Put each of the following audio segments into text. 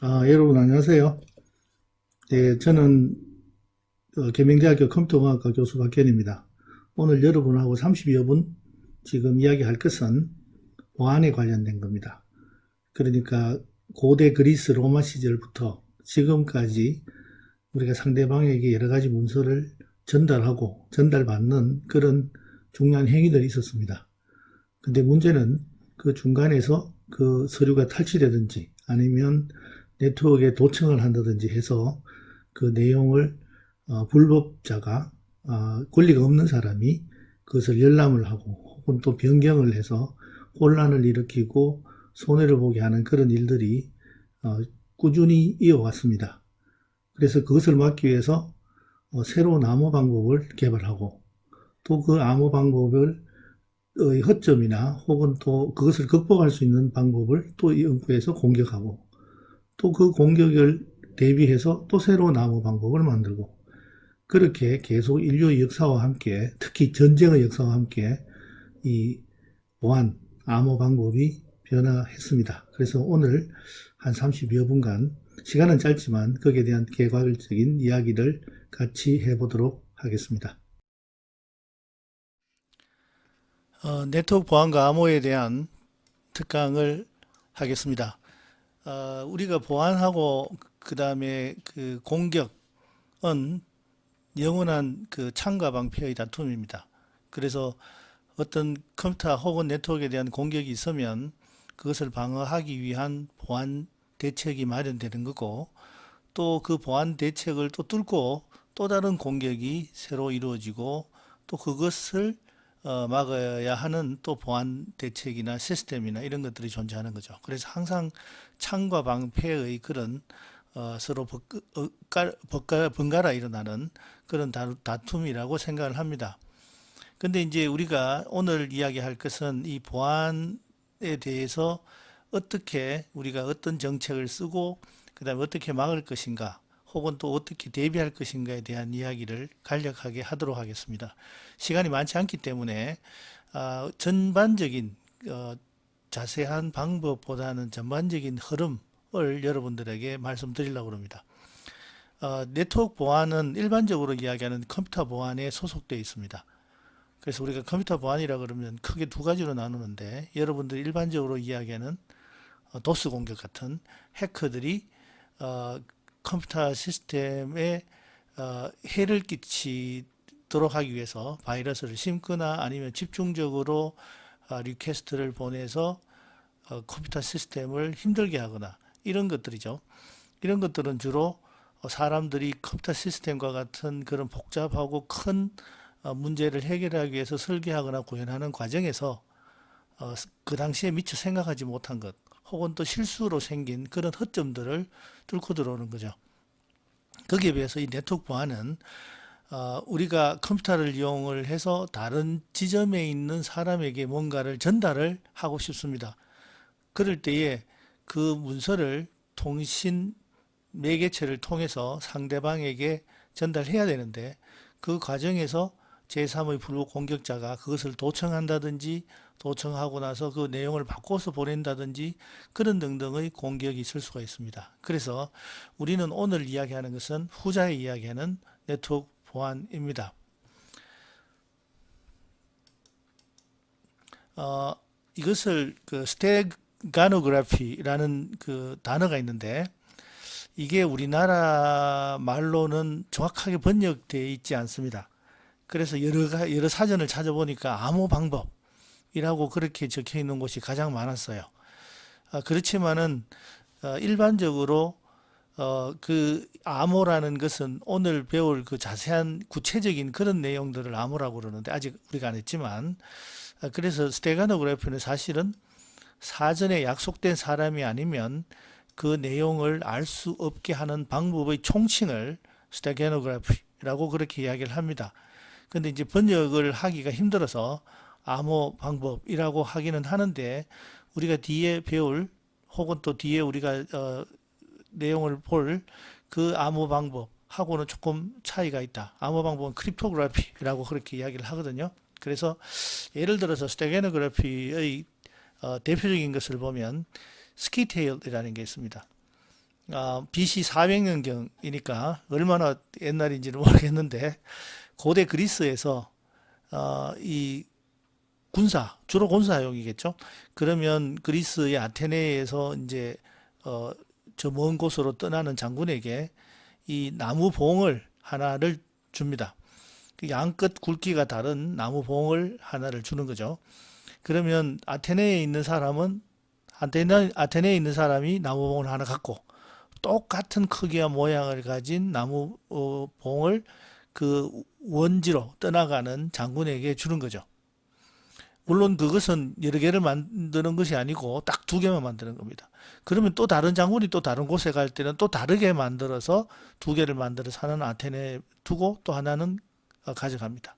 여러분 안녕하세요. 네, 저는 계명대학교 컴퓨터공학과 교수 박현입니다. 오늘 여러분하고 30여 분 지금 이야기할 것은 보안에 관련된 겁니다. 그러니까 고대 그리스 로마 시절부터 지금까지 우리가 상대방에게 여러 가지 문서를 전달하고 전달받는 그런 중요한 행위들이 있었습니다. 근데 문제는 그 중간에서 그 서류가 탈취되든지 아니면 네트워크에 도청을 한다든지 해서 그 내용을 불법자가 권리가 없는 사람이 그것을 열람을 하고 혹은 또 변경을 해서 혼란을 일으키고 손해를 보게 하는 그런 일들이 꾸준히 이어왔습니다. 그래서 그것을 막기 위해서 새로운 암호 방법을 개발하고 또 그 암호 방법을 허점이나 혹은 또 그것을 극복할 수 있는 방법을 또 연구해서 공격하고 또 그 공격을 대비해서 또 새로운 암호 방법을 만들고 그렇게 계속 인류의 역사와 함께 특히 전쟁의 역사와 함께 이 보안 암호 방법이 변화했습니다. 그래서 오늘 한 30여 분간 시간은 짧지만 거기에 대한 개괄적인 이야기를 같이 해보도록 하겠습니다. 네트워크 보안과 암호에 대한 특강을 하겠습니다. 우리가 보안하고 그 다음에 그 공격은 영원한 그 창과 방패의 다툼입니다. 그래서 어떤 컴퓨터 혹은 네트워크에 대한 공격이 있으면 그것을 방어하기 위한 보안 대책이 마련되는 거고 또 그 보안 대책을 또 뚫고 또 다른 공격이 새로 이루어지고 또 그것을 막아야 하는 또 보안 대책이나 시스템이나 이런 것들이 존재하는 거죠. 그래서 항상 창과 방패의 그런 서로 번갈아 일어나는 그런 다툼이라고 생각을 합니다. 근데 이제 우리가 오늘 이야기할 것은 이 보안에 대해서 어떻게 우리가 어떤 정책을 쓰고 그다음에 어떻게 막을 것인가 혹은 또 어떻게 대비할 것인가에 대한 이야기를 간략하게 하도록 하겠습니다. 시간이 많지 않기 때문에 전반적인 자세한 방법보다는 전반적인 흐름을 여러분들에게 말씀드리려고 합니다. 네트워크 보안은 일반적으로 이야기하는 컴퓨터 보안에 소속되어 있습니다. 그래서 우리가 컴퓨터 보안이라 그러면 크게 두 가지로 나누는데 여러분들이 일반적으로 이야기하는 도스 공격 같은 해커들이 어, 컴퓨터 시스템에 해를 끼치도록 하기 위해서 바이러스를 심거나 아니면 집중적으로 리퀘스트를 보내서 컴퓨터 시스템을 힘들게 하거나 이런 것들이죠. 이런 것들은 주로 사람들이 컴퓨터 시스템과 같은 그런 복잡하고 큰 문제를 해결하기 위해서 설계하거나 구현하는 과정에서 그 당시에 미처 생각하지 못한 것 혹은 또 실수로 생긴 그런 허점들을 뚫고 들어오는 거죠. 거기에 비해서 이 네트워크 보안은 우리가 컴퓨터를 이용을 해서 다른 지점에 있는 사람에게 뭔가를 전달을 하고 싶습니다. 그럴 때에 그 문서를 통신 매개체를 통해서 상대방에게 전달해야 되는데 그 과정에서 제3의 불법 공격자가 그것을 도청한다든지 도청하고 나서 그 내용을 바꿔서 보낸다든지 그런 등등의 공격이 있을 수가 있습니다. 그래서 우리는 오늘 이야기하는 것은 후자의 이야기하는 네트워크 보안입니다. 이것을 그 스테가노그래피라는 그 단어가 있는데 이게 우리나라 말로는 정확하게 번역되어 있지 않습니다. 그래서 여러 사전을 찾아보니까 암호 방법이라고 그렇게 적혀 있는 곳이 가장 많았어요. 그렇지만은 일반적으로 그 암호라는 것은 오늘 배울 그 자세한 구체적인 그런 내용들을 암호라고 그러는데 아직 우리가 안 했지만 그래서 스테가노그래피는 사실은 사전에 약속된 사람이 아니면 그 내용을 알 수 없게 하는 방법의 총칭을 스테가노그래피라고 그렇게 이야기를 합니다. 근데 이제 번역을 하기가 힘들어서 암호 방법이라고 하기는 하는데 우리가 뒤에 배울 혹은 또 뒤에 우리가 내용을 볼 그 암호 방법하고는 조금 차이가 있다. 암호 방법은 크립토그래피라고 그렇게 이야기를 하거든요. 그래서 예를 들어서 스테가노그래피의 대표적인 것을 보면 스키테일이라는 게 있습니다. BC 400년경이니까 얼마나 옛날인지는 모르겠는데 고대 그리스에서 이 주로 군사용이겠죠. 그러면 그리스의 아테네에서 이제 저 먼 곳으로 떠나는 장군에게 이 나무 봉을 하나를 줍니다. 그 양끝 굵기가 다른 나무 봉을 하나를 주는 거죠. 그러면 아테네에 있는 사람이 나무 봉을 하나 갖고 똑같은 크기와 모양을 가진 나무 봉을 그 원지로 떠나가는 장군에게 주는 거죠. 물론 그것은 여러 개를 만드는 것이 아니고 딱 두 개만 만드는 겁니다. 그러면 또 다른 장군이 또 다른 곳에 갈 때는 또 다르게 만들어서 두 개를 만들어서 하나는 아테네에 두고 또 하나는 가져갑니다.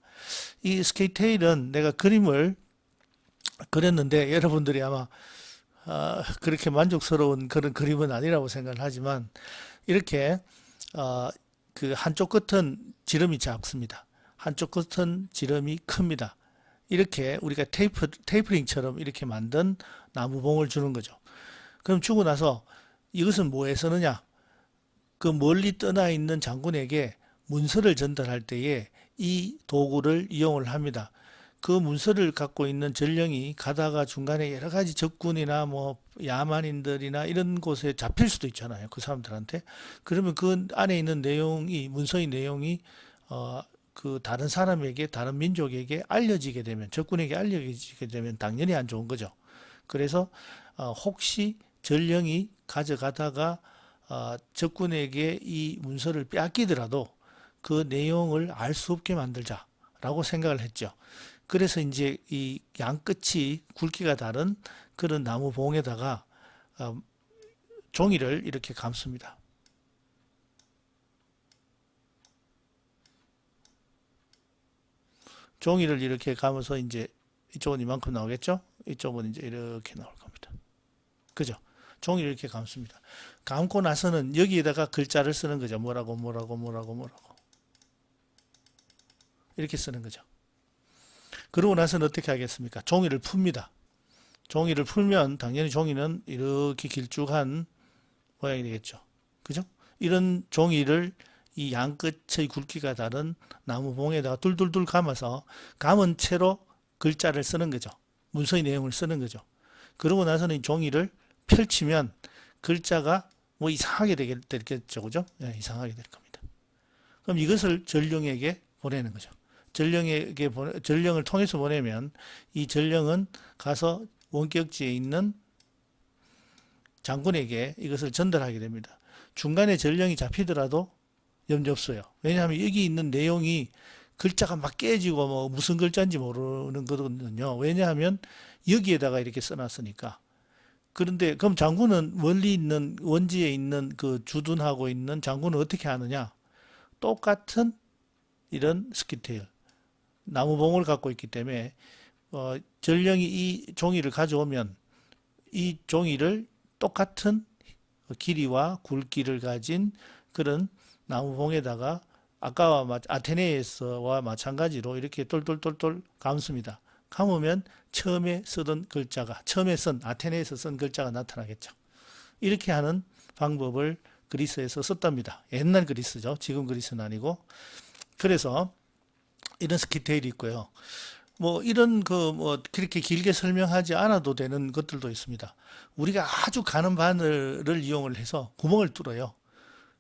이 스케이테일은 내가 그림을 그렸는데 여러분들이 아마 그렇게 만족스러운 그런 그림은 아니라고 생각을 하지만 이렇게 그 한쪽 끝은 지름이 작습니다. 한쪽 끝은 지름이 큽니다. 이렇게 우리가 테이프링처럼 이렇게 만든 나무봉을 주는 거죠. 그럼 주고 나서 이것은 뭐에 쓰느냐? 그 멀리 떠나 있는 장군에게 문서를 전달할 때에 이 도구를 이용을 합니다. 그 문서를 갖고 있는 전령이 가다가 중간에 여러 가지 적군이나 뭐 야만인들이나 이런 곳에 잡힐 수도 있잖아요. 그 사람들한테. 그러면 그 안에 있는 내용이, 문서의 내용이 그 다른 사람에게, 다른 민족에게 알려지게 되면, 적군에게 알려지게 되면 당연히 안 좋은 거죠. 그래서 혹시 전령이 가져가다가 적군에게 이 문서를 빼앗기더라도 그 내용을 알 수 없게 만들자라고 생각을 했죠. 그래서 이제 이 양끝이 굵기가 다른 그런 나무 봉에다가 종이를 이렇게 감습니다. 종이를 이렇게 감아서 이제 이쪽은 이만큼 나오겠죠? 이쪽은 이제 이렇게 나올 겁니다. 그죠? 종이를 이렇게 감습니다. 감고 나서는 여기에다가 글자를 쓰는 거죠. 뭐라고 이렇게 쓰는 거죠. 그러고 나서는 어떻게 하겠습니까? 종이를 풉니다. 종이를 풀면 당연히 종이는 이렇게 길쭉한 모양이 되겠죠. 그죠? 이런 종이를 이 양끝의 굵기가 다른 나무 봉에다가 둘둘둘 감아서 감은 채로 글자를 쓰는 거죠. 문서의 내용을 쓰는 거죠. 그러고 나서는 이 종이를 펼치면 글자가 뭐 이상하게 되겠죠. 그죠? 네, 이상하게 될 겁니다. 그럼 이것을 전령에게 보내는 거죠. 전령을 통해서 보내면 이 전령은 가서 원격지에 있는 장군에게 이것을 전달하게 됩니다. 중간에 전령이 잡히더라도 염려 없어요. 왜냐하면 여기 있는 내용이 글자가 막 깨지고 뭐 무슨 글자인지 모르는 거거든요. 왜냐하면 여기에다가 이렇게 써놨으니까. 그런데 그럼 장군은 멀리 있는 원지에 있는 그 주둔하고 있는 장군은 어떻게 하느냐? 똑같은 이런 스키테일 나무봉을 갖고 있기 때문에 전령이 이 종이를 가져오면 이 종이를 똑같은 길이와 굵기를 가진 그런 나무봉에다가 아까와 아테네에서와 마찬가지로 이렇게 똘똘똘똘 감습니다. 감으면 처음에 쓴 아테네에서 쓴 글자가 나타나겠죠. 이렇게 하는 방법을 그리스에서 썼답니다. 옛날 그리스죠. 지금 그리스는 아니고. 그래서 이런 스키테일이 있고요. 뭐 이런 그렇게 길게 설명하지 않아도 되는 것들도 있습니다. 우리가 아주 가는 바늘을 이용을 해서 구멍을 뚫어요.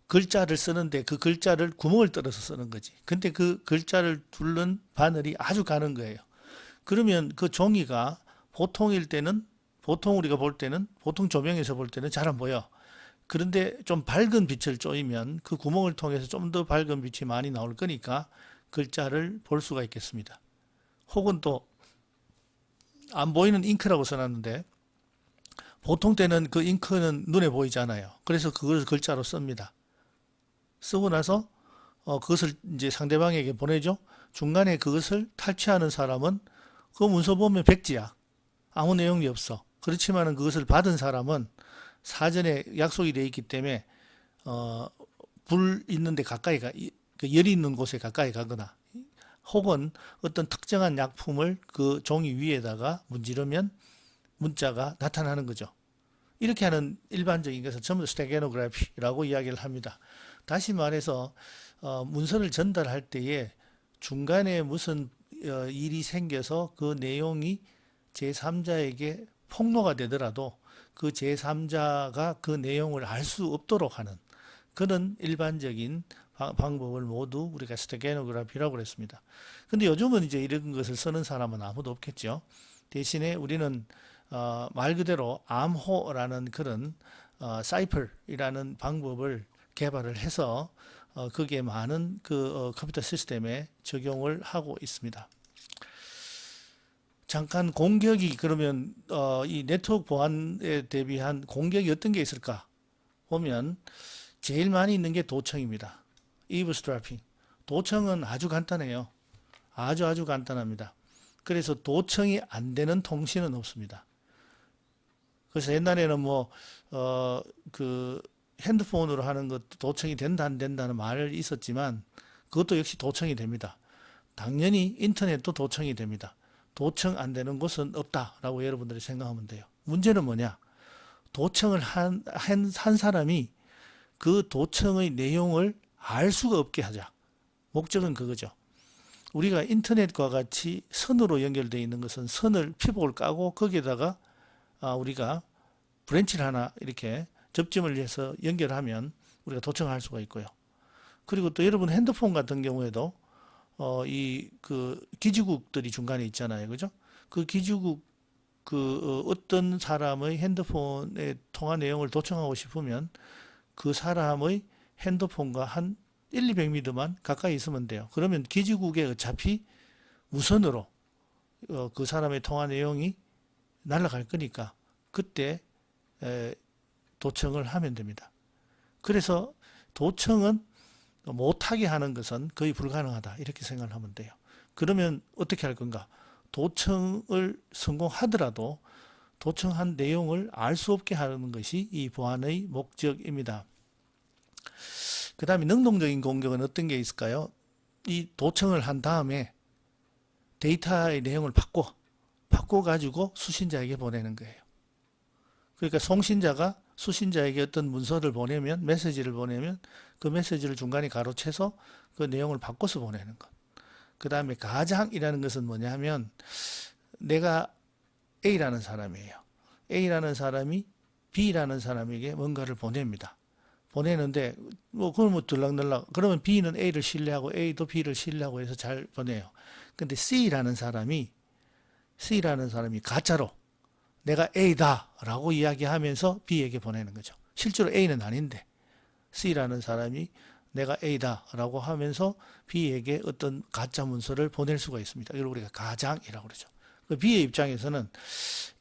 글자를 쓰는데 그 글자를 구멍을 뚫어서 쓰는 거지. 근데 그 글자를 뚫는 바늘이 아주 가는 거예요. 그러면 그 종이가 보통일 때는, 보통 우리가 볼 때는, 보통 조명에서 볼 때는 잘 안 보여. 그런데 좀 밝은 빛을 쬐면 그 구멍을 통해서 좀 더 밝은 빛이 많이 나올 거니까 글자를 볼 수가 있겠습니다. 혹은 또 안 보이는 잉크라고 써놨는데 보통 때는 그 잉크는 눈에 보이잖아요. 그래서 그걸 글자로 씁니다. 쓰고 나서 그것을 이제 상대방에게 보내죠. 중간에 그것을 탈취하는 사람은 그 문서 보면 백지야. 아무 내용이 없어. 그렇지만은 그것을 받은 사람은 사전에 약속이 되어 있기 때문에 불 있는데 가까이 열이 있는 곳에 가까이 가거나 혹은 어떤 특정한 약품을 그 종이 위에다가 문지르면 문자가 나타나는 거죠. 이렇게 하는 일반적인 것을 전부 스테가노그래피라고 이야기를 합니다. 다시 말해서 문서를 전달할 때에 중간에 무슨 일이 생겨서 그 내용이 제3자에게 폭로가 되더라도 그 제3자가 그 내용을 알 수 없도록 하는 그런 일반적인 방법을 모두 우리가 스테가노그래피라고 그랬습니다. 근데 요즘은 이제 이런 것을 쓰는 사람은 아무도 없겠죠. 대신에 우리는 말 그대로 암호라는 그런 사이퍼이라는 방법을 개발을 해서 그게 많은 그 컴퓨터 시스템에 적용을 하고 있습니다. 잠깐 공격이 그러면 이 네트워크 보안에 대비한 공격이 어떤 게 있을까 보면 제일 많이 있는 게 도청입니다. 이브스트래핑. 도청은 아주 간단해요. 아주 간단합니다. 그래서 도청이 안 되는 통신은 없습니다. 그래서 옛날에는 그 핸드폰으로 하는 것 도청이 된다 안 된다는 말이 있었지만 그것도 역시 도청이 됩니다. 당연히 인터넷도 도청이 됩니다. 도청 안 되는 곳은 없다라고 여러분들이 생각하면 돼요. 문제는 뭐냐? 도청을 한 사람이 그 도청의 내용을 알 수가 없게 하자. 목적은 그거죠. 우리가 인터넷과 같이 선으로 연결되어 있는 것은 선을 피복을 까고 거기에다가 우리가 브랜치를 하나 이렇게 접점을 해서 연결하면 우리가 도청할 수가 있고요. 그리고 또 여러분 핸드폰 같은 경우에도 이 그 기지국들이 중간에 있잖아요. 그죠? 그 기지국 어떤 사람의 핸드폰의 통화 내용을 도청하고 싶으면 그 사람의 핸드폰과 한 1, 200m만 가까이 있으면 돼요. 그러면 기지국에 어차피 무선으로 그 사람의 통화 내용이 날아갈 거니까 그때 도청을 하면 됩니다. 그래서 도청은 못하게 하는 것은 거의 불가능하다 이렇게 생각을 하면 돼요. 그러면 어떻게 할 건가? 도청을 성공하더라도 도청한 내용을 알 수 없게 하는 것이 이 보안의 목적입니다. 그 다음에 능동적인 공격은 어떤 게 있을까요? 이 도청을 한 다음에 데이터의 내용을 바꿔가지고 수신자에게 보내는 거예요. 그러니까 송신자가 수신자에게 어떤 문서를 보내면, 메시지를 보내면 그 메시지를 중간에 가로채서 그 내용을 바꿔서 보내는 것. 그 다음에 가장이라는 것은 뭐냐면 내가 A라는 사람이에요. A라는 사람이 B라는 사람에게 뭔가를 보냅니다. 보내는데 그건 들락날락 그러면 B는 A를 신뢰하고 A도 B를 신뢰하고 해서 잘 보내요. 근데 C라는 사람이 가짜로 내가 A다 라고 이야기하면서 B에게 보내는 거죠. 실제로 A는 아닌데 C라는 사람이 내가 A다 라고 하면서 B에게 어떤 가짜 문서를 보낼 수가 있습니다. 이걸 우리가 가장이라고 그러죠. B의 입장에서는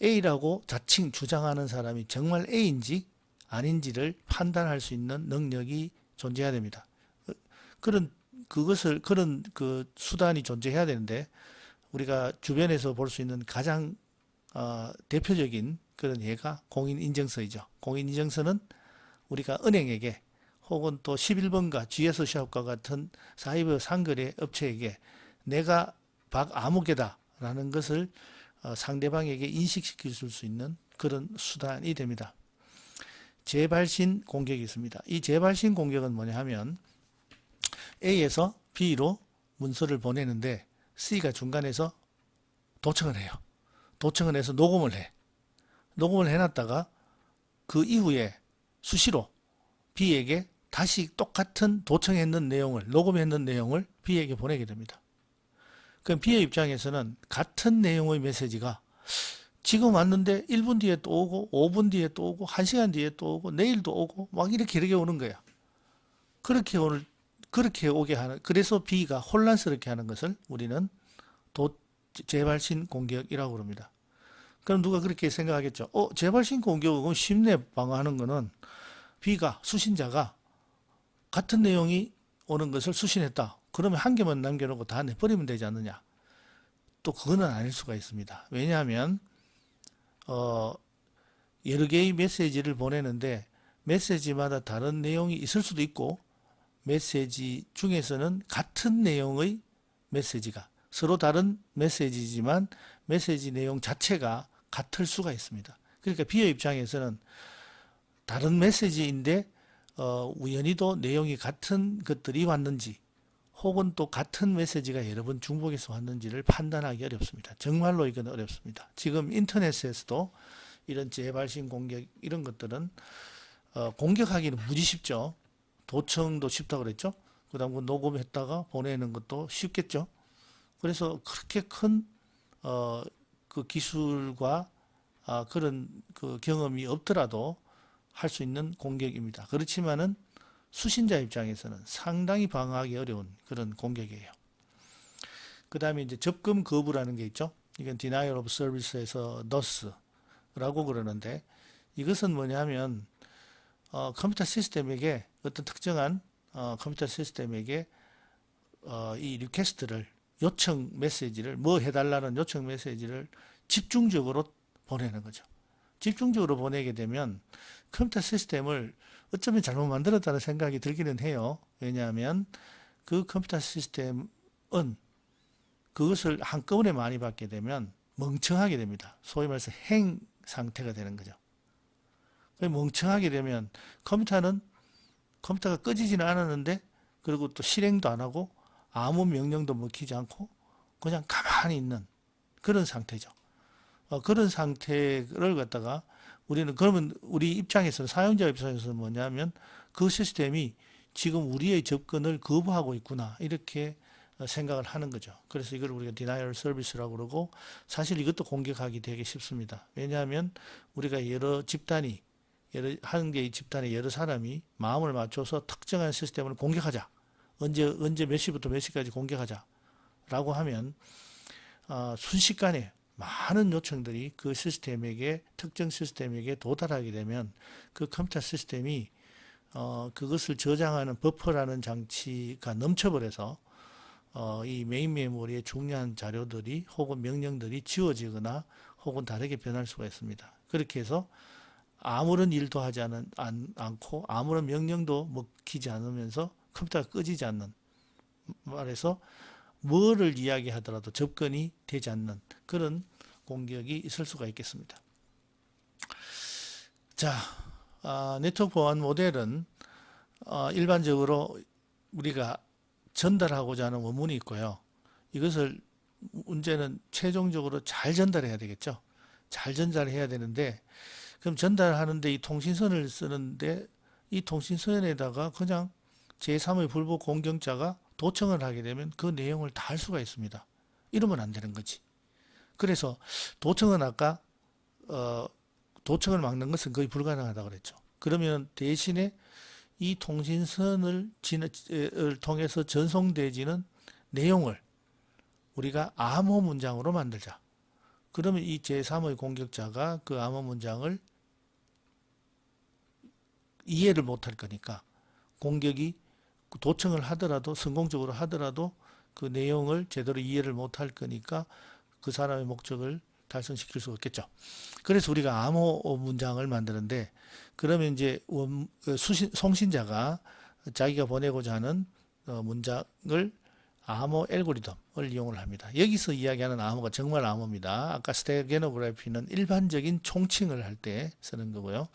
A라고 자칭 주장하는 사람이 정말 A인지 아닌지를 판단할 수 있는 능력이 존재해야 됩니다. 그런 그 수단이 존재해야 되는데 우리가 주변에서 볼 수 있는 가장 대표적인 그런 예가 공인인증서이죠. 공인인증서는 우리가 은행에게 혹은 또 11번가 GS샵과 같은 사이버 상거래 업체에게 내가 박아무개다 라는 것을 상대방에게 인식시킬 수 있는 그런 수단이 됩니다. 재발신 공격이 있습니다. 이 재발신 공격은 뭐냐 하면 A에서 B로 문서를 보내는데 C가 중간에서 도청을 해요. 도청을 해서 녹음을 해. 녹음을 해놨다가 그 이후에 수시로 B에게 다시 똑같은 도청했는 내용을, 녹음했는 내용을 B에게 보내게 됩니다. 그럼 B의 입장에서는 같은 내용의 메시지가 지금 왔는데 1분 뒤에 또 오고 5분 뒤에 또 오고 1시간 뒤에 또 오고 내일도 오고 막 이렇게 오는 거야. 그렇게 오게 하는, 그래서 B가 혼란스럽게 하는 것을 우리는 재발신 공격이라고 합니다. 그럼 누가 그렇게 생각하겠죠. 재발신 공격은 쉽네 방어하는 거는 B가 수신자가 같은 내용이 오는 것을 수신했다. 그러면 한 개만 남겨놓고 다 내버리면 되지 않느냐. 또 그거는 아닐 수가 있습니다. 왜냐하면 여러 개의 메시지를 보내는데 메시지마다 다른 내용이 있을 수도 있고 메시지 중에서는 같은 내용의 메시지가 서로 다른 메시지지만 메시지 내용 자체가 같을 수가 있습니다. 그러니까 비어 입장에서는 다른 메시지인데 우연히도 내용이 같은 것들이 왔는지 혹은 또 같은 메시지가 여러 번 중복해서 왔는지를 판단하기 어렵습니다. 정말로 이건 어렵습니다. 지금 인터넷에서도 이런 재발신 공격 이런 것들은 공격하기는 무지 쉽죠. 도청도 쉽다고 그랬죠. 그 다음 녹음했다가 보내는 것도 쉽겠죠. 그래서 그렇게 큰 그 기술과 그런 그 경험이 없더라도 할 수 있는 공격입니다. 그렇지만은 수신자 입장에서는 상당히 방어하기 어려운 그런 공격이에요. 그 다음에 이제 접근 거부라는 게 있죠. 이건 Denial of Service에서 DOS라고 그러는데 이것은 뭐냐면 컴퓨터 시스템에게 어떤 특정한 컴퓨터 시스템에게 이 리퀘스트를 요청 메시지를 뭐 해달라는 요청 메시지를 집중적으로 보내는 거죠. 집중적으로 보내게 되면 컴퓨터 시스템을 어쩌면 잘못 만들었다는 생각이 들기는 해요. 왜냐하면 그 컴퓨터 시스템은 그것을 한꺼번에 많이 받게 되면 멍청하게 됩니다. 소위 말해서 행 상태가 되는 거죠. 멍청하게 되면 컴퓨터가 꺼지지는 않았는데 그리고 또 실행도 안 하고 아무 명령도 먹히지 않고 그냥 가만히 있는 그런 상태죠. 그런 상태를 갖다가 우리는 그러면 우리 입장에서는 사용자 입장에서는 뭐냐면 그 시스템이 지금 우리의 접근을 거부하고 있구나 이렇게 생각을 하는 거죠. 그래서 이걸 우리가 Denial Service라고 그러고 사실 이것도 공격하기 되게 쉽습니다. 왜냐하면 우리가 여러 집단이 한 개의 집단에 여러 사람이 마음을 맞춰서 특정한 시스템을 공격하자. 언제 몇 시부터 몇 시까지 공격하자. 라고 하면 순식간에 많은 요청들이 그 시스템에게 특정 시스템에게 도달하게 되면 그 컴퓨터 시스템이 그것을 저장하는 버퍼라는 장치가 넘쳐버려서 이 메인 메모리의 중요한 자료들이 혹은 명령들이 지워지거나 혹은 다르게 변할 수가 있습니다. 그렇게 해서 아무런 일도 하지 않고 아무런 명령도 먹히지 않으면서 컴퓨터가 꺼지지 않는 말해서 뭐를 이야기하더라도 접근이 되지 않는 그런 공격이 있을 수가 있겠습니다. 자, 네트워크 보안 모델은 일반적으로 우리가 전달하고자 하는 원문이 있고요. 이것을 문제는 최종적으로 잘 전달해야 되겠죠. 잘 전달해야 되는데 그럼 전달하는데 이 통신선을 쓰는데 이 통신선에다가 그냥 제3의 불법 공격자가 도청을 하게 되면 그 내용을 다 할 수가 있습니다. 이러면 안 되는 거지. 그래서 도청은 아까 도청을 막는 것은 거의 불가능하다고 그랬죠. 그러면 대신에 이 통신선을 통해서 전송되지는 내용을 우리가 암호 문장으로 만들자. 그러면 이 제3의 공격자가 그 암호 문장을 이해를 못할 거니까 공격이 도청을 하더라도 성공적으로 하더라도 그 내용을 제대로 이해를 못할 거니까 그 사람의 목적을 달성시킬 수 없겠죠. 그래서 우리가 암호 문장을 만드는데 그러면 이제 송신자가 자기가 보내고자 하는 문장을 암호 알고리즘을 이용을 합니다. 여기서 이야기하는 암호가 정말 암호입니다. 아까 스테게노그래피는 일반적인 총칭을 할 때 쓰는 거고요.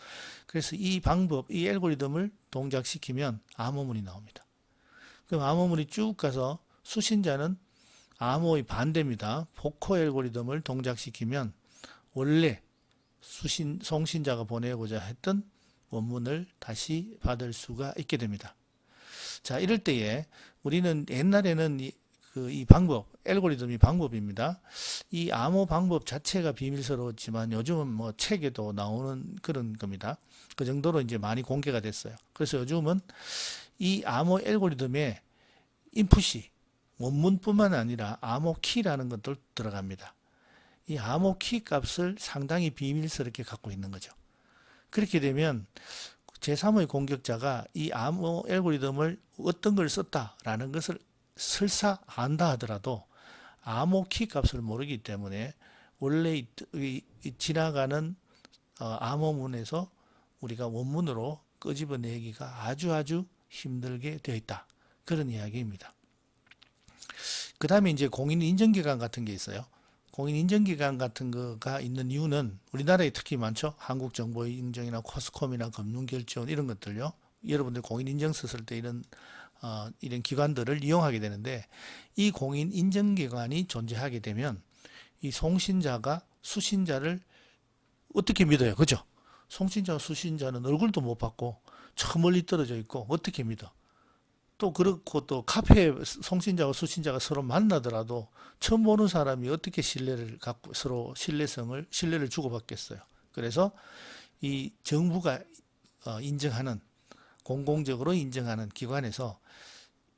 그래서 이 방법, 이 알고리즘을 동작시키면 암호문이 나옵니다. 그럼 암호문이 쭉 가서 수신자는 암호의 반대입니다. 포커 알고리즘을 동작시키면 원래 송신자가 보내고자 했던 원문을 다시 받을 수가 있게 됩니다. 자, 이럴 때에 우리는 옛날에는 이 방법, 알고리즘이 방법입니다. 이 암호 방법 자체가 비밀스러웠지만 요즘은 뭐 책에도 나오는 그런 겁니다. 그 정도로 이제 많이 공개가 됐어요. 그래서 요즘은 이 암호 알고리즘에 인풋이 원문뿐만 아니라 암호 키라는 것도 들어갑니다. 이 암호 키 값을 상당히 비밀스럽게 갖고 있는 거죠. 그렇게 되면 제3의 공격자가 이 암호 알고리즘을 어떤 걸 썼다라는 것을 설사 안다 하더라도 암호 키 값을 모르기 때문에 원래 지나가는 암호문에서 우리가 원문으로 끄집어내기가 아주 힘들게 되어 있다. 그런 이야기입니다. 그 다음에 이제 공인 인증기관 같은 게 있어요. 공인인증기관 같은 거가 있는 이유는 우리나라에 특히 많죠. 한국정보인증이나 코스콤이나 금융결제원 이런 것들요. 여러분들 공인인증 썼을 때 이런 기관들을 이용하게 되는데, 이 공인인증기관이 존재하게 되면 이 송신자가 수신자를 어떻게 믿어요? 그죠? 송신자와 수신자는 얼굴도 못 봤고 저 멀리 떨어져 있고 어떻게 믿어? 또 그렇고, 또 카페에 송신자와 수신자가 서로 만나더라도 처음 보는 사람이 어떻게 신뢰를 갖고 서로 신뢰를 주고받겠어요. 그래서 이 정부가 인정하는, 공공적으로 인정하는 기관에서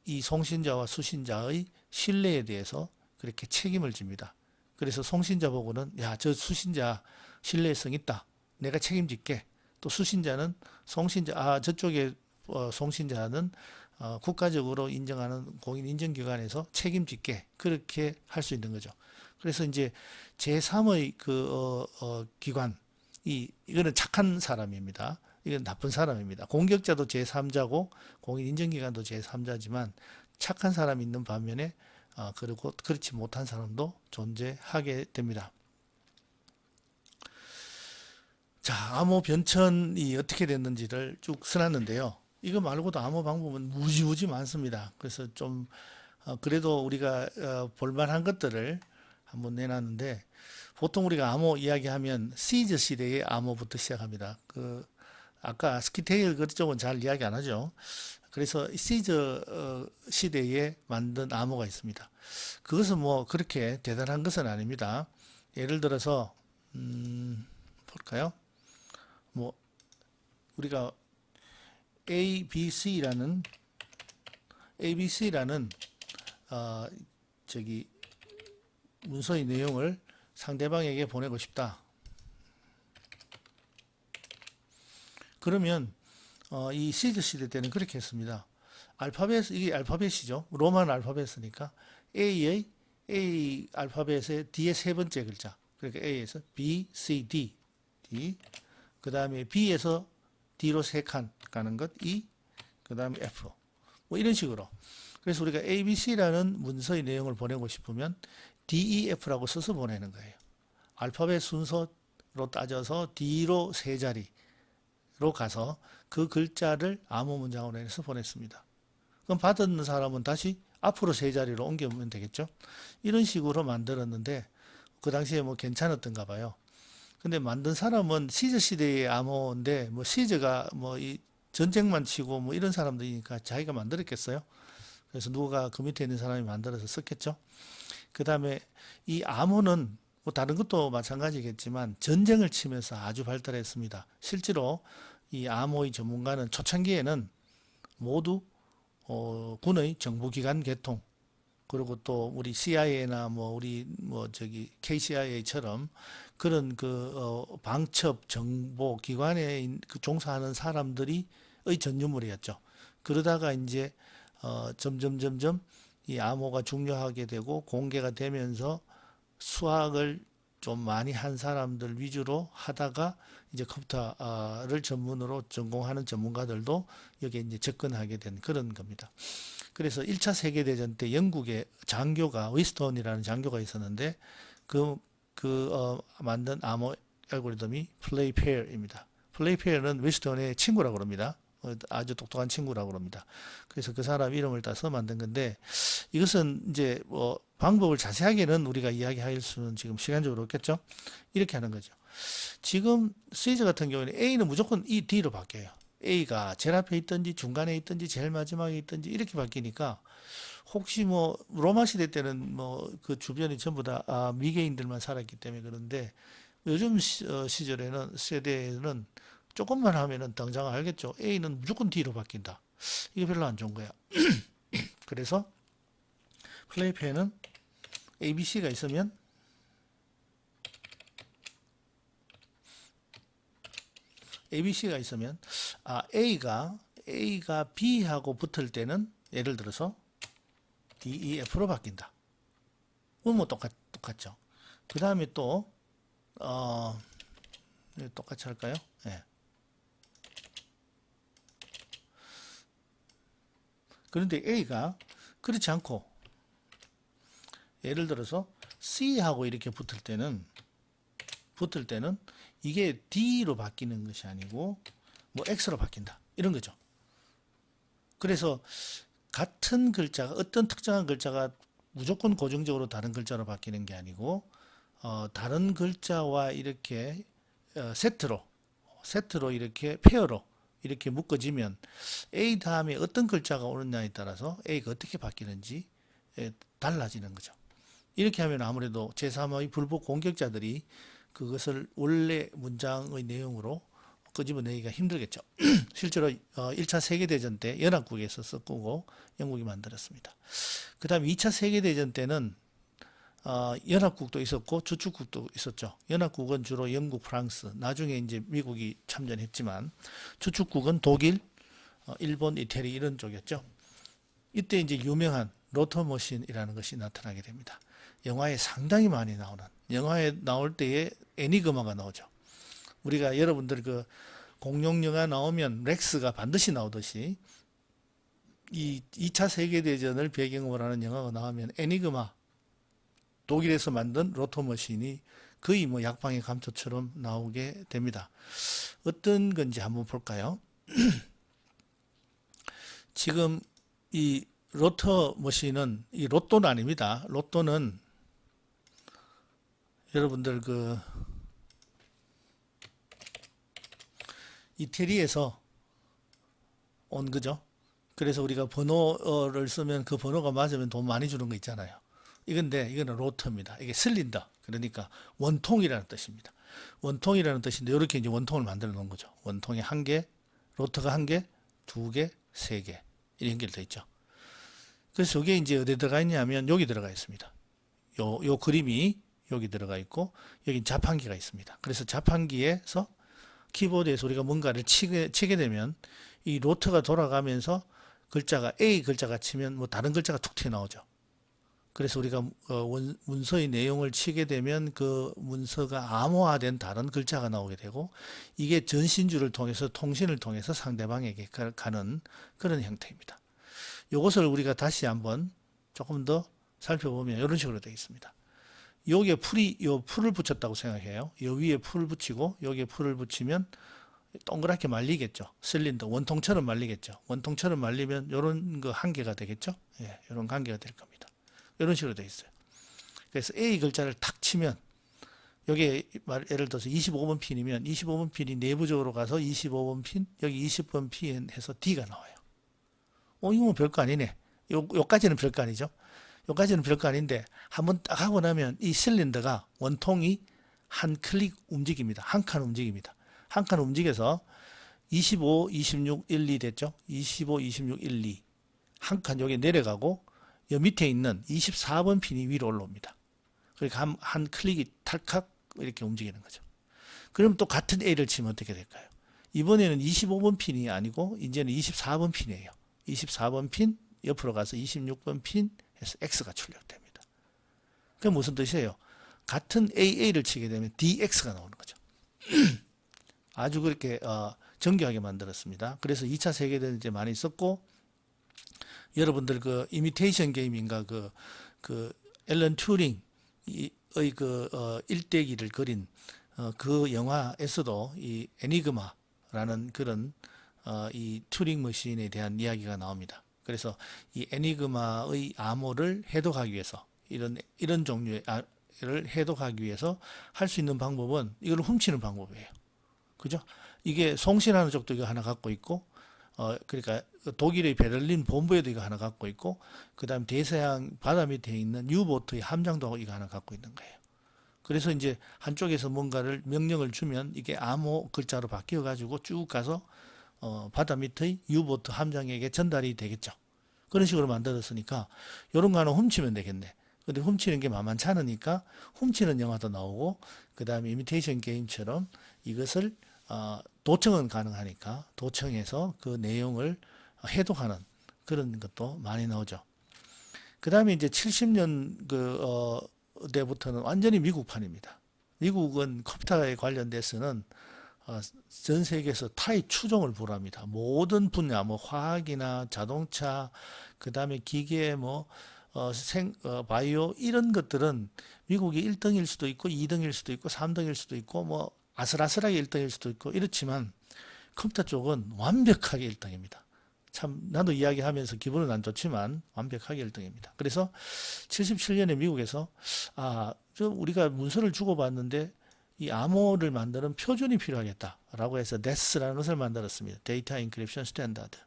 이 송신자와 수신자의 신뢰에 대해서 그렇게 책임을 집니다. 그래서 송신자 보고는 야, 저 수신자 신뢰성 있다, 내가 책임질게. 또 수신자는 저쪽에 송신자는 국가적으로 인정하는 공인인증기관에서 책임질게, 그렇게 할 수 있는 거죠. 그래서 이제 제3의 기관, 이거는 착한 사람입니다. 이건 나쁜 사람입니다. 공격자도 제3자고 공인인증기관도 제3자지만 착한 사람이 있는 반면에 그리고 그렇지 못한 사람도 존재하게 됩니다. 자, 암호 변천이 어떻게 됐는지를 쭉 써놨는데요. 이거 말고도 암호 방법은 무지무지 많습니다. 그래서 좀 그래도 우리가 볼만한 것들을 한번 내놨는데, 보통 우리가 암호 이야기하면 시저 시대의 암호부터 시작합니다. 아까 스키테일 그쪽은 잘 이야기 안 하죠. 그래서 시저 시대에 만든 암호가 있습니다. 그것은 뭐 그렇게 대단한 것은 아닙니다. 예를 들어서 볼까요? 뭐 우리가 ABC라는 문서의 내용을 상대방에게 보내고 싶다. 그러면 이 시즈 시대 때는 그렇게 했습니다. 이게 알파벳이죠. 로만 알파벳이니까 A 알파벳의 뒤에 세 번째 글자. 그러니까 A에서 B, C, D. 그 다음에 B에서 D로 세 칸 가는 것 E, 그 다음에 F. 뭐 이런 식으로. 그래서 우리가 ABC라는 문서의 내용을 보내고 싶으면 DEF라고 써서 보내는 거예요. 알파벳 순서로 따져서 D로 세 자리로 가서 그 글자를 암호 문장으로 해서 보냈습니다. 그럼 받은 사람은 다시 앞으로 세 자리로 옮겨보면 되겠죠. 이런 식으로 만들었는데 그 당시에 뭐 괜찮았던가 봐요. 근데 만든 사람은 시저 시대의 암호인데, 뭐 시저가 뭐 이 전쟁만 치고 뭐 이런 사람들이니까 자기가 만들었겠어요. 그래서 누가 그 밑에 있는 사람이 만들어서 썼겠죠. 그 다음에 이 암호는 뭐 다른 것도 마찬가지겠지만 전쟁을 치면서 아주 발달했습니다. 실제로 이 암호의 전문가는 초창기에는 모두 군의 정보기관 계통, 그리고 또 우리 CIA나 KCIA처럼 그런 방첩 정보 기관에 종사하는 사람들이 전유물이었죠. 그러다가 이제 점점 이 암호가 중요하게 되고 공개가 되면서 수학을 좀 많이 한 사람들 위주로 하다가 이제 컴퓨터를 전문으로 전공하는 전문가들도 여기에 이제 접근하게 된 그런 겁니다. 그래서 1차 세계대전 때 영국의 장교가 위스턴이라는 장교가 있었는데 만든 암호 알고리즘이 플레이페어입니다. 플레이페어는 위스턴의 친구라고 합니다. 아주 똑똑한 친구라고 합니다. 그래서 그 사람 이름을 따서 만든 건데, 이것은 이제 뭐 방법을 자세하게는 우리가 이야기할 수는 지금 시간적으로 없겠죠. 이렇게 하는 거죠. 지금 시저 같은 경우는 A는 무조건 이 D로 바뀌어요. A가 제일 앞에 있든지 중간에 있든지 제일 마지막에 있든지 이렇게 바뀌니까, 혹시 뭐 로마 시대 때는 뭐 그 주변이 전부 다 미개인들만 살았기 때문에 그런데, 요즘 세대에는 조금만 하면은 당장 알겠죠. A는 무조건 D로 바뀐다. 이게 별로 안 좋은 거야. 그래서 플레이페어는 ABC가 있으면 A가 B하고 붙을 때는 예를 들어서 DEF로 바뀐다. 뭐 똑같죠. 그 다음에 또 똑같이 할까요? 네. 그런데 A가 그렇지 않고, 예를 들어서 C하고 이렇게 붙을 때는 이게 D로 바뀌는 것이 아니고 뭐 X로 바뀐다. 이런 거죠. 그래서 같은 글자가 어떤 특정한 글자가 무조건 고정적으로 다른 글자로 바뀌는 게 아니고 다른 글자와 이렇게 세트로 이렇게 페어로 이렇게 묶어지면 A 다음에 어떤 글자가 오느냐에 따라서 A가 어떻게 바뀌는지 달라지는 거죠. 이렇게 하면 아무래도 제3의 불법 공격자들이 그것을 원래 문장의 내용으로 끄집어내기가 힘들겠죠. 실제로 1차 세계대전 때 연합국에서 썼고 영국이 만들었습니다. 그 다음에 2차 세계대전 때는 연합국도 있었고 주축국도 있었죠. 연합국은 주로 영국, 프랑스, 나중에 이제 미국이 참전했지만 주축국은 독일, 일본, 이태리 이런 쪽이었죠. 이때 이제 유명한 로터머신이라는 것이 나타나게 됩니다. 영화에 상당히 많이 나오는, 영화에 나올 때에 애니그마가 나오죠. 우리가 여러분들 그 공룡 영화 나오면 렉스가 반드시 나오듯이 이 2차 세계대전을 배경으로 하는 영화가 나오면 애니그마, 독일에서 만든 로터머신이 거의 뭐 약방의 감초처럼 나오게 됩니다. 어떤 건지 한번 볼까요? 지금 이 로터머신은 이 로또는 아닙니다. 로또는 여러분들 그 이태리에서 온 거죠. 그래서 우리가 번호를 쓰면 그 번호가 맞으면 돈 많이 주는 거 있잖아요. 이거는 로터입니다. 이게 실린더. 그러니까 원통이라는 뜻입니다. 원통이라는 뜻인데 이렇게 이제 원통을 만들어 놓은 거죠. 원통이 한 개, 로터가 한 개, 두 개, 세 개. 이렇게 연결되어 있죠. 그래서 이게 이제 어디 들어가 있냐면 여기 들어가 있습니다. 요 그림이 여기 들어가 있고 여기 자판기가 있습니다. 그래서 자판기에서 키보드에서 우리가 뭔가를 치게 되면 이 로터가 돌아가면서 글자가 A 글자가 치면 뭐 다른 글자가 툭 튀어나오죠. 그래서 우리가 문서의 내용을 치게 되면 그 문서가 암호화된 다른 글자가 나오게 되고 이게 전신주를 통해서 통신을 통해서 상대방에게 가는 그런 형태입니다. 이것을 우리가 다시 한번 조금 더 살펴보면 이런 식으로 되어 있습니다. 여기에 풀을 붙였다고 생각해요. 요 위에 풀을 붙이고 여기에 풀을 붙이면 동그랗게 말리겠죠. 실린더 원통처럼 말리겠죠. 원통처럼 말리면 이런 거 한 개가 되겠죠. 예, 이런 한 개가 될 겁니다. 이런 식으로 되어 있어요. 그래서 A 글자를 탁 치면 여기에 예를 들어서 25번 핀이면 25번 핀이 내부적으로 가서 25번 핀 여기 20번 핀 해서 D가 나와요. 이거 뭐 별거 아니네. 요까지는 별거 아니죠. 요까지는 별거 아닌데 한번 딱 하고 나면 이 실린더가 원통이 한 클릭 움직입니다. 한 칸 움직입니다. 한 칸 움직여서 25, 26, 1, 2 됐죠. 25, 26, 1, 2 한 칸 여기 내려가고 여 밑에 있는 24번 핀이 위로 올라옵니다. 그러니까 한 클릭이 탈칵 이렇게 움직이는 거죠. 그럼 또 같은 A를 치면 어떻게 될까요? 이번에는 25번 핀이 아니고 이제는 24번 핀이에요. 24번 핀 옆으로 가서 26번 핀 해서 X가 출력됩니다. 그게 무슨 뜻이에요? 같은 AA를 치게 되면 DX가 나오는 거죠. 아주 그렇게 정교하게 만들었습니다. 그래서 2차 세계대전 이제 많이 썼고 여러분들 그 이미테이션 게임인가 그 앨런 튜링의 그 일대기를 그린 그 영화에서도 이 애니그마라는 그런 이 튜링 머신에 대한 이야기가 나옵니다. 그래서 이 애니그마의 암호를 해독하기 위해서 이런 종류의 를 해독하기 위해서 할 수 있는 방법은 이걸 훔치는 방법이에요. 그죠? 이게 송신하는 쪽도 이거 하나 갖고 있고 그러니까 독일의 베를린 본부에도 이거 하나 갖고 있고 그 다음 대서양 바다 밑에 있는 유보트의 함장도 이거 하나 갖고 있는 거예요. 그래서 이제 한쪽에서 뭔가를 명령을 주면 이게 암호 글자로 바뀌어 가지고 쭉 가서 바다 밑의 유보트 함장에게 전달이 되겠죠. 그런 식으로 만들었으니까 이런 거 하나 훔치면 되겠네. 근데 훔치는 게 만만치 않으니까 훔치는 영화도 나오고 그 다음에 이미테이션 게임처럼 이것을 도청은 가능하니까 도청해서 그 내용을 해독하는 그런 것도 많이 나오죠. 그 다음에 이제 70년 대부터는 완전히 미국판입니다. 미국은 컴퓨터에 관련돼서는 전 세계에서 타의 추종을 불허합니다. 모든 분야, 뭐 화학이나 자동차, 그 다음에 기계, 뭐 바이오 이런 것들은 미국이 1등일 수도 있고 2등일 수도 있고 3등일 수도 있고 뭐 아슬아슬하게 1등일 수도 있고 이렇지만 컴퓨터 쪽은 완벽하게 1등입니다. 참 나도 이야기하면서 기분은 안 좋지만 완벽하게 1등입니다. 그래서 77년에 미국에서 우리가 문서를 주고받는데 이 암호를 만드는 표준이 필요하겠다라고 해서 DES라는 것을 만들었습니다. 데이터 인크립션 스탠다드.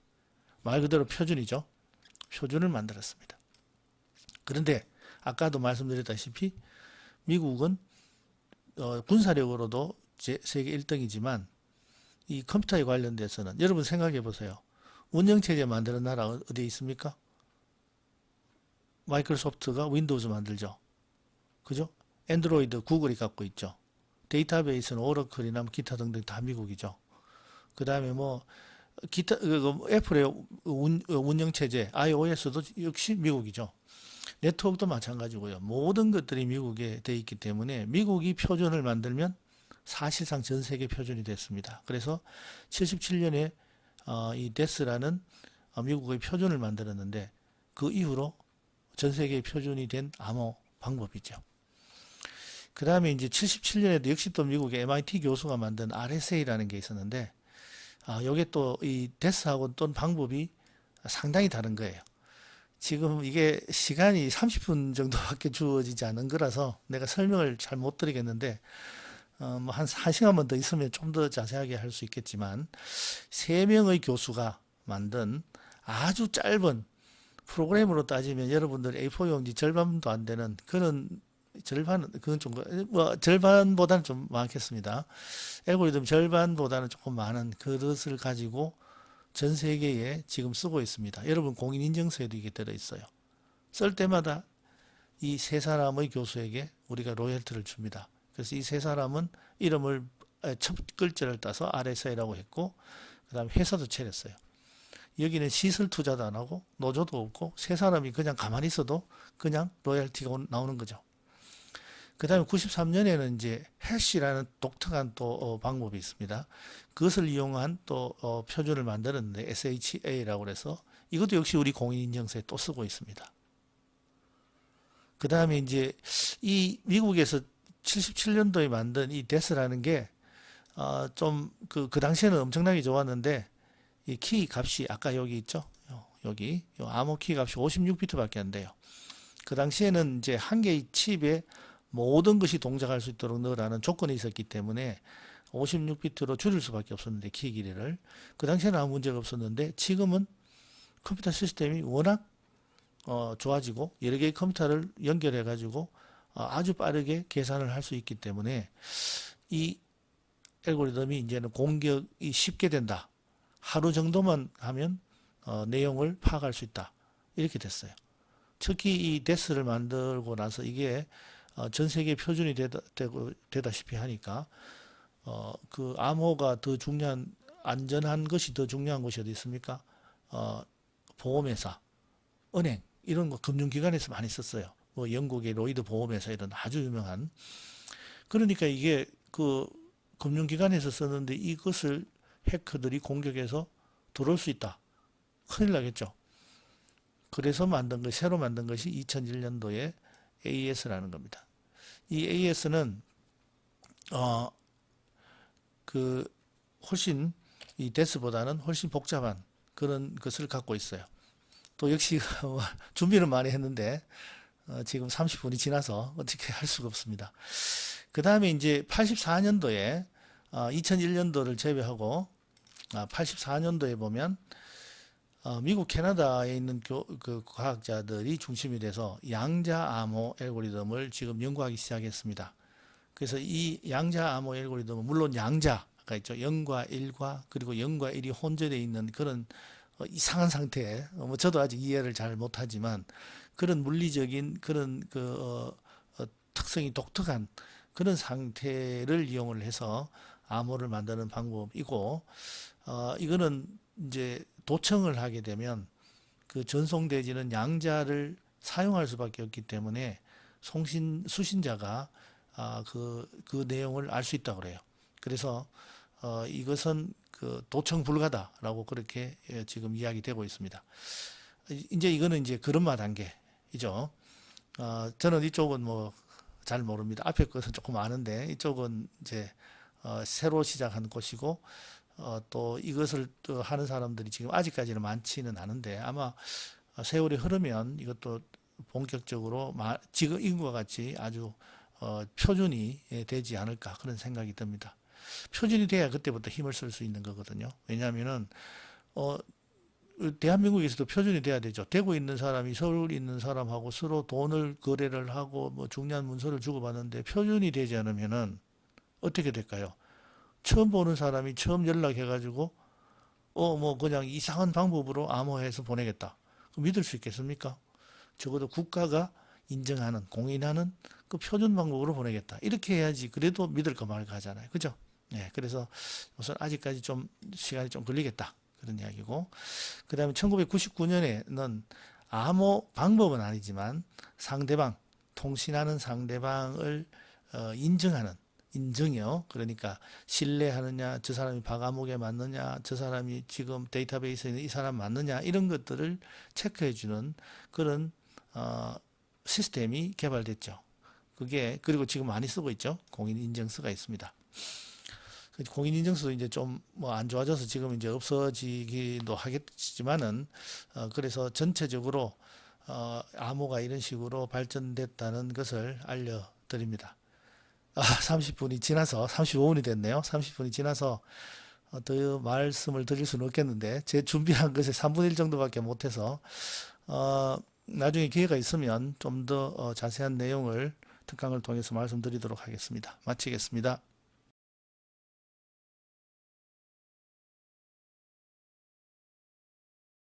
말 그대로 표준이죠. 표준을 만들었습니다. 그런데 아까도 말씀드렸다시피 미국은 군사력으로도 세계 1등이지만 이 컴퓨터에 관련돼서는 여러분 생각해 보세요. 운영체제 만드는 나라 어디에 있습니까? 마이크로소프트가 윈도우즈 만들죠. 그죠? 앤드로이드 구글이 갖고 있죠. 데이터베이스는 오러클이나 기타 등등 다 미국이죠. 그 다음에 뭐 기타 애플의 운영체제 iOS도 역시 미국이죠. 네트워크도 마찬가지고요. 모든 것들이 미국에 돼 있기 때문에 미국이 표준을 만들면 사실상 전 세계 표준이 됐습니다. 그래서 77년에 이 DES라는 미국의 표준을 만들었는데 그 이후로 전 세계 표준이 된 암호 방법이죠. 그 다음에 이제 77년에도 역시 또 미국의 MIT 교수가 만든 RSA라는 게 있었는데 요게 또 이 DES하고 또 방법이 상당히 다른 거예요. 지금 이게 시간이 30분 정도밖에 주어지지 않은 거라서 내가 설명을 잘 못 드리겠는데 뭐 한 1시간만 더 있으면 좀 더 자세하게 할 수 있겠지만 3명의 교수가 만든 아주 짧은 프로그램으로 따지면 여러분들 A4 용지 절반도 안 되는 그런 그건 좀 절반보다는 좀 많겠습니다. 알고리즘 절반보다는 조금 많은 그릇을 가지고 전 세계에 지금 쓰고 있습니다. 여러분 공인인증서에도 이게 들어있어요. 쓸 때마다 이 세 사람의 교수에게 우리가 로열티를 줍니다. 그래서 이 세 사람은 이름을 첫 글자를 따서 RSA라고 했고 그 다음에 회사도 차렸어요. 여기는 시설 투자도 안 하고 노조도 없고 세 사람이 그냥 가만히 있어도 그냥 로열티가 나오는 거죠. 그 다음에 93년에는 이제 해시라는 독특한 또 방법이 있습니다. 그것을 이용한 또 표준을 만들었는데 SHA라고 해서 이것도 역시 우리 공인인증서에 또 쓰고 있습니다. 그 다음에 이제 이 미국에서 77년도에 만든 이 DES라는 게 좀 그 당시에는 엄청나게 좋았는데 이 키 값이 아까 여기 있죠? 여기 암호 키 값이 56비트밖에 안 돼요. 그 당시에는 이제 한 개의 칩에 모든 것이 동작할 수 있도록 넣으라는 조건이 있었기 때문에 56비트로 줄일 수밖에 없었는데 키 길이를 그 당시에는 아무 문제가 없었는데 지금은 컴퓨터 시스템이 워낙 좋아지고 여러 개의 컴퓨터를 연결해 가지고 아주 빠르게 계산을 할 수 있기 때문에 이 알고리즘이 이제는 공격이 쉽게 된다. 하루 정도만 하면 내용을 파악할 수 있다. 이렇게 됐어요. 특히 이 DES를 만들고 나서 이게 전 세계 표준이 되다시피 하니까 그 암호가 더 중요한 안전한 것이 더 중요한 것이 어디 있습니까? 보험회사, 은행 이런 거 금융기관에서 많이 썼어요. 뭐 영국의 로이드 보험회사 이런 아주 유명한 그러니까 이게 그 금융기관에서 썼는데 이것을 해커들이 공격해서 들어올 수 있다. 큰일 나겠죠. 그래서 새로 만든 것이 2001년도에 AES라는 겁니다. 이 AES는 훨씬 이 DES보다는 훨씬 복잡한 그런 것을 갖고 있어요. 또 역시 준비는 많이 했는데 지금 30분이 지나서 어떻게 할 수가 없습니다. 그 다음에 이제 84년도에 2001년도를 제외하고 84년도에 보면 미국 캐나다에 있는 그 과학자들이 중심이 돼서 양자 암호 알고리즘을 지금 연구하기 시작했습니다. 그래서 이 양자 암호 알고리즘은 물론 양자가 있죠. 0과 1과 그리고 0과 1이 혼재되어 있는 그런 이상한 상태. 뭐 저도 아직 이해를 잘 못하지만 그런 물리적인 그런 특성이 독특한 그런 상태를 이용을 해서 암호를 만드는 방법이고 이거는 이제 도청을 하게 되면 그 전송되지는 양자를 사용할 수밖에 없기 때문에 수신자가 그 내용을 알 수 있다고 그래요. 그래서 이것은 그 도청 불가다라고 그렇게 지금 이야기되고 있습니다. 이제 이거는 이제 걸음마 단계. 이죠. 저는 이쪽은 뭐 잘 모릅니다. 앞에 것은 조금 아는데 이쪽은 이제 새로 시작한 곳이고 또 이것을 또 하는 사람들이 지금 아직까지는 많지는 않은데 아마 세월이 흐르면 이것도 본격적으로 지금 인구와 같이 아주 표준이 되지 않을까 그런 생각이 듭니다. 표준이 돼야 그때부터 힘을 쓸 수 있는 거거든요. 왜냐하면은 대한민국에서도 표준이 돼야 되죠. 대구에 있는 사람이 서울에 있는 사람하고 서로 돈을 거래를 하고 뭐 중요한 문서를 주고받는데 표준이 되지 않으면은 어떻게 될까요? 처음 보는 사람이 처음 연락해가지고 뭐 그냥 이상한 방법으로 암호화해서 보내겠다. 그럼 믿을 수 있겠습니까? 적어도 국가가 인정하는 공인하는 그 표준 방법으로 보내겠다. 이렇게 해야지 그래도 믿을 거 말까 하잖아요. 그죠? 네, 그래서 우선 아직까지 좀 시간이 좀 걸리겠다. 그런 이야기고. 그 다음에 1999년에는 암호 방법은 아니지만 상대방, 통신하는 상대방을 인정하는 인증이요. 그러니까 신뢰하느냐, 저 사람이 박아목에 맞느냐, 저 사람이 지금 데이터베이스에 있는 이 사람 맞느냐 이런 것들을 체크해주는 그런 시스템이 개발됐죠. 그게 그리고 지금 많이 쓰고 있죠. 공인인증서가 있습니다. 공인인증서도 이제 좀 뭐 안 좋아져서 지금 이제 없어지기도 하겠지만은 그래서 전체적으로 암호가 이런 식으로 발전됐다는 것을 알려드립니다. 30분이 지나서 35분이 됐네요. 30분이 지나서 더 말씀을 드릴 수는 없겠는데 제 준비한 것의 3분의 1 정도밖에 못해서 나중에 기회가 있으면 좀 더 자세한 내용을 특강을 통해서 말씀드리도록 하겠습니다. 마치겠습니다.